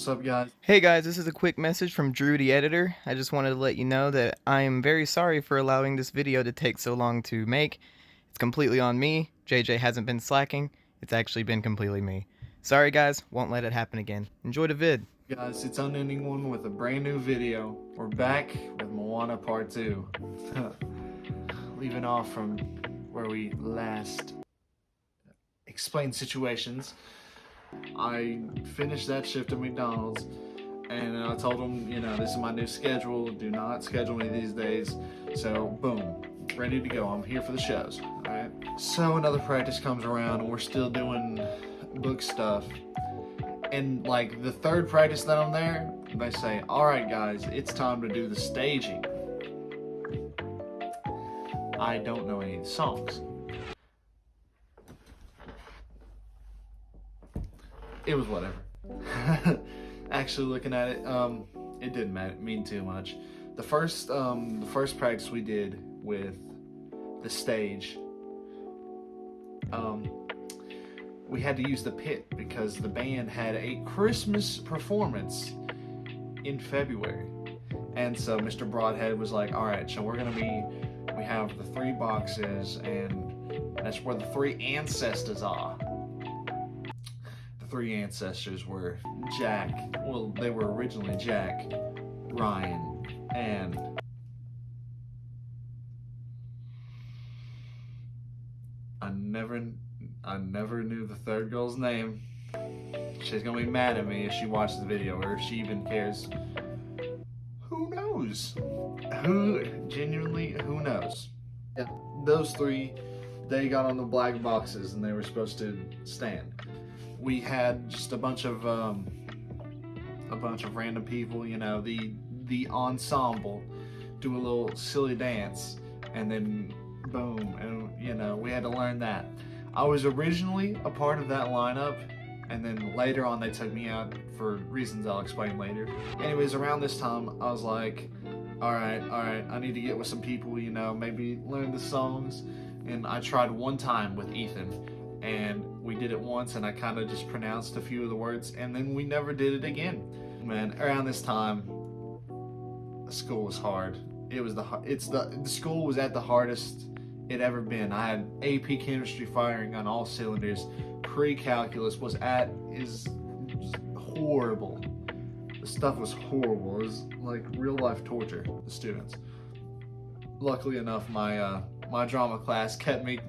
What's up, guys? Hey guys, this is a quick message from Drew the editor. I just wanted to let you know that I am very sorry for allowing this video to take so long to make. It's completely on me. JJ hasn't been slacking. It's actually been completely me. Sorry guys, won't let it happen again. Enjoy the vid. Guys, it's Unending One with a brand new video. We're back with Moana Part 2. Leaving off from where we last explained situations. I finished that shift at McDonald's and I told them, this is my new schedule. Do not schedule me these days. So, boom, ready to go. I'm here for the shows. Alright. So another practice comes around and we're still doing book stuff. And like the third practice that I'm there, they say, alright guys, it's time to do the staging. I don't know any of the songs. It was whatever. Actually, looking at it, it didn't mean too much. The first practice we did with the stage, we had to use the pit because the band had a Christmas performance in February, and so Mr. Broadhead was like, "All right, so we have the 3 boxes, and that's where the 3 ancestors are." 3 ancestors were Jack. Well, they were originally Jack, Ryan, and I never knew the third girl's name. She's gonna be mad at me if she watches the video or if she even cares. Who knows? Who knows? Yeah, those 3, they got on the black boxes and they were supposed to stand. We had just a bunch of random people, the ensemble, do a little silly dance, and then boom, and we had to learn that. I was originally a part of that lineup, and then later on they took me out for reasons I'll explain later. Anyways, around this time I was like, all right, I need to get with some people, maybe learn the songs. And I tried one time with Ethan, and we did it once and I kind of just pronounced a few of the words, and then we never did it again. Man, around this time, school was hard. The school was at the hardest it ever been. I had AP chemistry firing on all cylinders. Pre-calculus is horrible. The stuff was horrible. It was like real life torture to the students. Luckily enough, my drama class kept me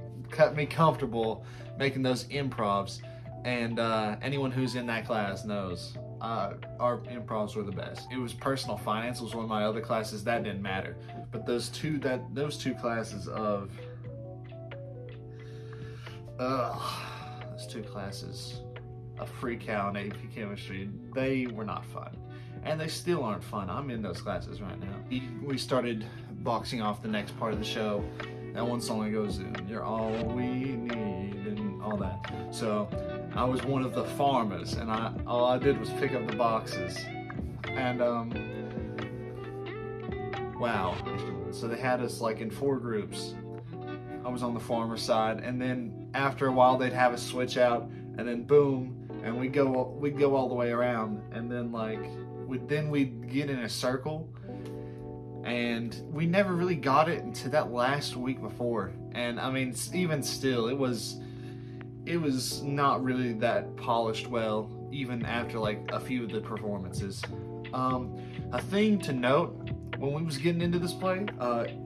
comfortable making those improvs, and anyone who's in that class knows our improvs were the best. It was personal finance was one of my other classes that didn't matter, but those two classes of pre-cal and AP chemistry, they were not fun, and they still aren't fun. I'm in those classes right now. We started boxing off the next part of the show. That one song that goes, "You're all we need," and all that. So I was one of the farmers, and all I did was pick up the boxes. And wow. So they had us like in 4 groups. I was on the farmer side, and then after a while they'd have us switch out, and then boom, and we'd go all the way around, and then we'd get in a circle. And we never really got it until that last week before. And I mean, even still, it was not really that polished well, even after like a few of the performances. A thing to note, when we was getting into this play,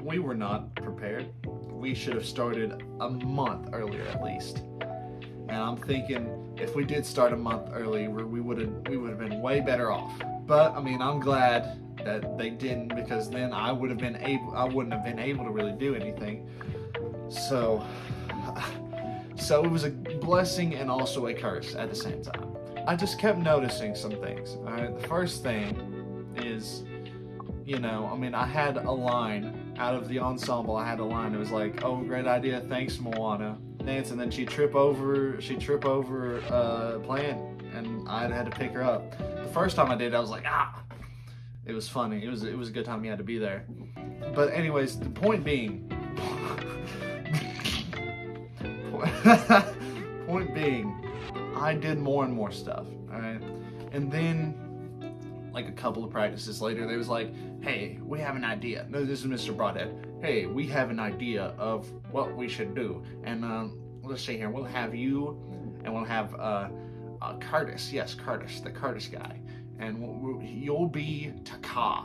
we were not prepared. We should have started a month earlier at least. And I'm thinking if we did start a month earlier, we would have been way better off. But I mean, I'm glad that they didn't, because then I wouldn't have been able to really do anything. So it was a blessing and also a curse at the same time. I just kept noticing some things. All right, the first thing is, I had a line out of the ensemble. I had a line. It was like, "Oh, great idea, thanks, Moana." Dance, and then she'd trip over a plant, and I had to pick her up. The first time I did, I was like, ah. It was funny. It was a good time. You had to be there. But anyways, the point being, I did more and more stuff. All right, and then like a couple of practices later, they was like, hey, we have an idea. No, this is Mr. Broadhead. Hey, we have an idea of what we should do. And let's see here, we'll have you, and we'll have Curtis. Yes, Curtis, the Curtis guy. And you'll be Taka.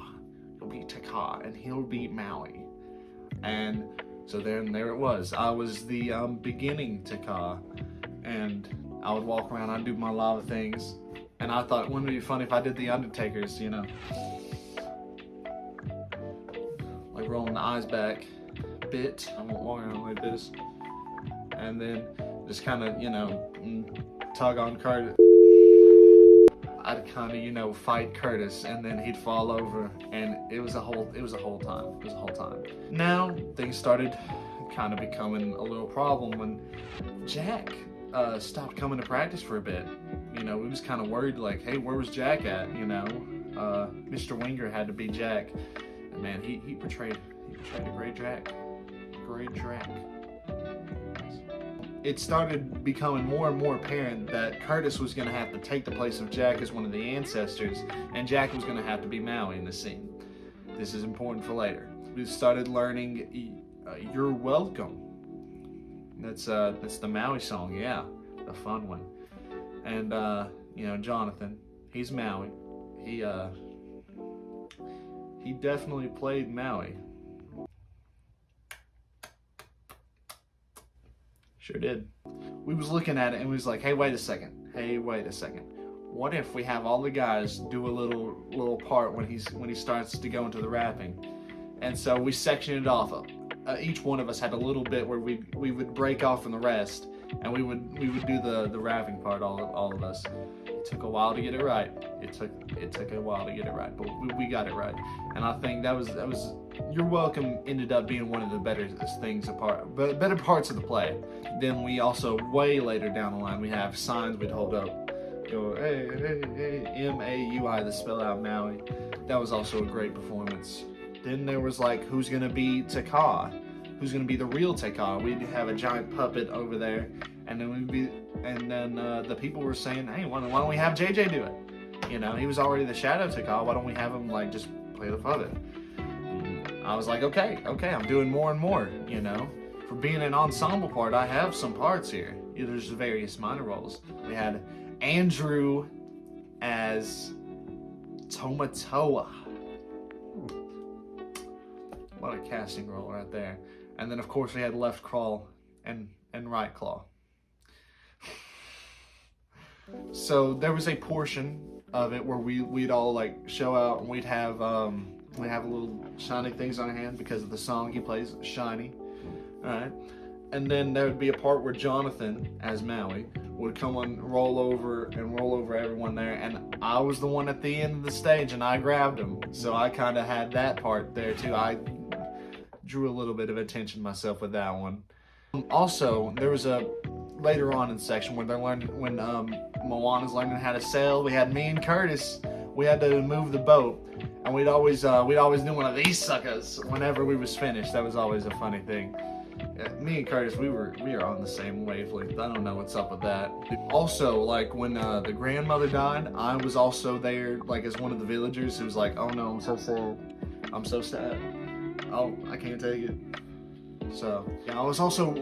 You'll be Taka, and he'll be Maui. And so then there it was. I was the beginning Taka, and I would walk around, I'd do my lava things, and I thought, wouldn't it be funny if I did the Undertaker's, you know, like rolling the eyes back a bit. I won't walk around like this, and then just kind of, you know, tug on Curtis. I'd kind of, you know, fight Curtis, and then he'd fall over, and it was a whole time. Now things started kind of becoming a little problem when Jack stopped coming to practice for a bit. You know, we was kind of worried, like, hey, where was Jack at? You know, Mr. Winger had to be Jack, and man, he portrayed a great Jack. It started becoming more and more apparent that Curtis was going to have to take the place of Jack as one of the ancestors, and Jack was going to have to be Maui in the scene. This is important for later. We started learning "You're Welcome." That's the Maui song, yeah, the fun one. And you know, Jonathan, he's Maui. He definitely played Maui. Sure did. We was looking at it and we was like, hey, wait a second. What if we have all the guys do a little part when he starts to go into the rapping? And so we sectioned it off. Each one of us had a little bit where we would break off from the rest, and we would do the rapping part, all of us. It took a while to get it right. It took a while to get it right, but we got it right. And I think that was You're Welcome ended up being one of the better parts of the play. Then we also, way later down the line, we have signs we'd hold up. Go, hey, M-A-U-I, to spell out Maui. That was also a great performance. Then there was like, who's gonna be Taka? Who's gonna be the real Taka? We'd have a giant puppet over there, and then the people were saying, hey, why don't we have JJ do it? You know, he was already the Shadow Taka. Why don't we have him like just play the puppet? I was like, okay, I'm doing more and more, you know. For being an ensemble part, I have some parts here. There's various minor roles. We had Andrew as Tomatoa. What a casting role right there. And then of course we had Left Claw and Right Claw. So there was a portion of it where we'd all like show out, and we'd have little shiny things on our hand because of the song he plays, Shiny. Alright. And then there would be a part where Jonathan, as Maui, would come and roll over everyone there, and I was the one at the end of the stage, and I grabbed him. So I kind of had that part there too. I drew a little bit of attention myself with that one. Also, there was a later on in the section when Moana's learning how to sail. We had me and Curtis. We had to move the boat, and we'd always do one of these suckers whenever we was finished. That was always a funny thing. Me and Curtis, we are on the same wavelength. I don't know what's up with that. Also, like when the grandmother died, I was also there, like as one of the villagers who was like, "Oh no, I'm so sad. I'm so sad. Oh, I can't take it." So yeah, I was also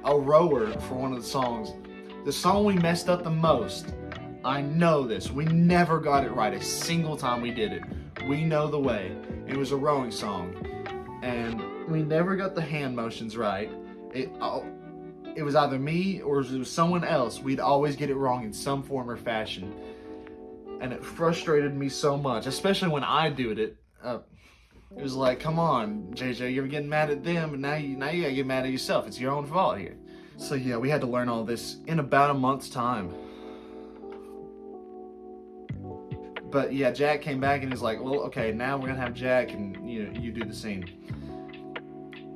a rower for one of the songs. The song we messed up the most. I know this. We never got it right a single time we did it. We Know the Way. It was a rowing song, and we never got the hand motions right. It was either me or it was someone else. We'd always get it wrong in some form or fashion, and it frustrated me so much, especially when I did it. It was like, come on, JJ, you're getting mad at them, and now you gotta get mad at yourself. It's your own fault here. So yeah, we had to learn all this in about a month's time. But yeah, Jack came back and he's like, well, okay, now we're gonna have Jack, and you do the scene.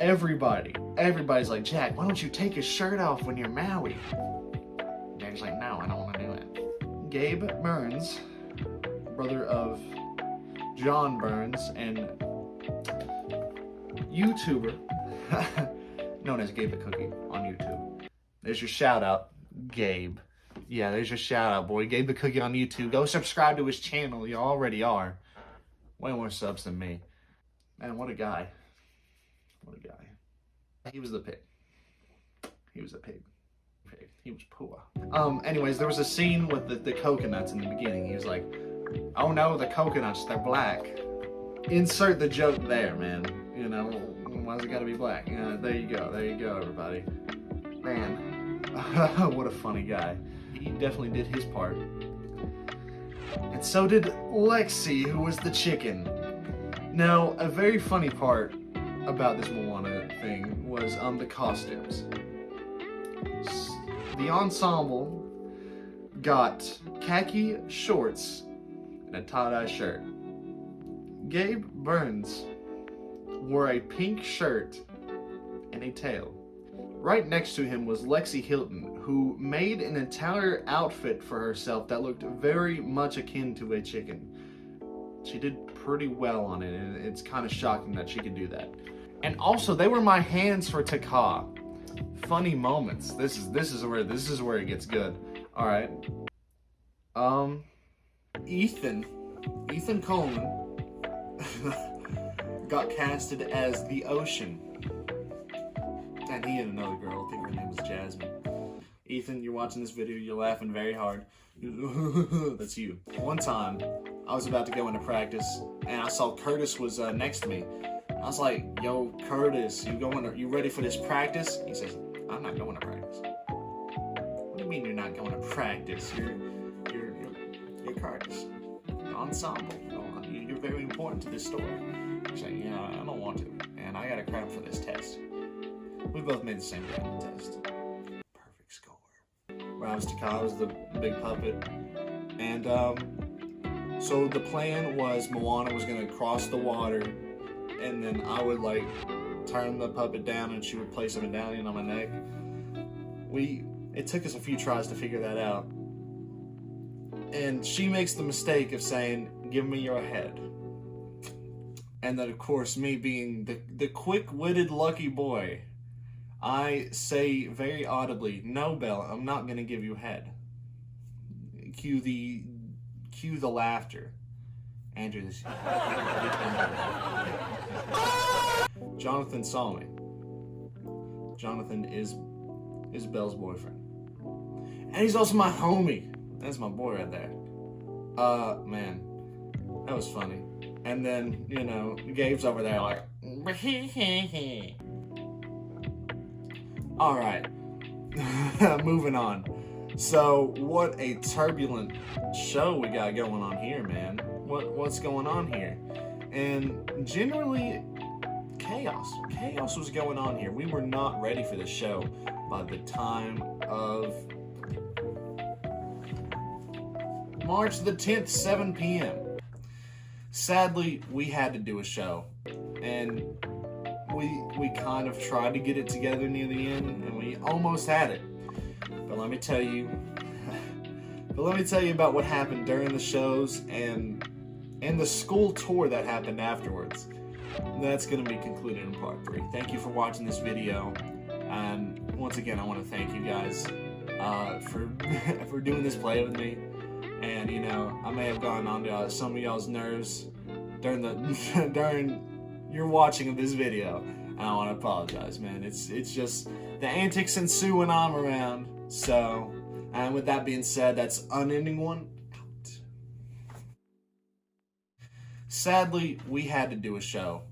Everybody's like, Jack, why don't you take your shirt off when you're Maui? Jack's like, no, I don't want to do it. Gabe Burns, brother of John Burns and YouTuber known as Gabe the Cookie on YouTube. There's your shout out, Gabe. Yeah, there's your shout out, boy. Gabe the Cookie on YouTube. Go subscribe to his channel. You already are. Way more subs than me. Man, what a guy. What a guy. He was the pig. He was a pig. He was poor. Anyways, there was a scene with the coconuts in the beginning. He was like, oh no, the coconuts, they're black. Insert the joke there, man. You know, why's it gotta be black? There you go, everybody. Man, what a funny guy. He definitely did his part. And so did Lexi, who was the chicken. Now, a very funny part about this Moana thing was the costumes. The ensemble got khaki shorts and a tie-dye shirt. Gabe Burns wore a pink shirt and a tail. Right next to him was Lexi Hilton, who made an entire outfit for herself that looked very much akin to a chicken. She did pretty well on it, and it's kind of shocking that she could do that. And also, they were my hands for Taka. Funny moments. This is where it gets good. All right. Ethan Coleman got casted as the Ocean. And he and another girl, I think her name was Jasmine. Ethan, you're watching this video, you're laughing very hard. That's you. One time, I was about to go into practice, and I saw Curtis was next to me. I was like, yo, Curtis, you ready for this practice? He says, I'm not going to practice. What do you mean you're not going to practice? You're Curtis. The ensemble. You're very important to this story. I'm saying, yeah, I don't want to. And I got a cramp for this test. We both made the same random test. Perfect score. Where I was Taka, I was the big puppet. And so the plan was Moana was going to cross the water, and then I would like turn the puppet down and she would place a medallion on my neck. It took us a few tries to figure that out. And she makes the mistake of saying, give me your head. And then of course, me being the quick-witted lucky boy, I say very audibly, no, Belle, I'm not gonna give you head. Cue the laughter. Andrew, this Jonathan saw me. Jonathan is Belle's boyfriend. And he's also my homie. That's my boy right there. Man, that was funny. And then, you know, Gabe's over there like, all right, moving on. So, what a turbulent show we got going on here, man. What's going on here? And generally, chaos was going on here. We were not ready for this show by the time of March the 10th, 7 p.m. Sadly, we had to do a show, and we kind of tried to get it together near the end, and we almost had it. But let me tell you about what happened during the shows and the school tour that happened afterwards. That's going to be concluded in part 3. Thank you for watching this video, and once again, I want to thank you guys for doing this play with me. And you know, I may have gone on to some of y'all's nerves during your watching of this video, and I want to apologize, man. It's just the antics ensue when I'm around. So, and with that being said, that's Unending One out. Sadly, we had to do a show,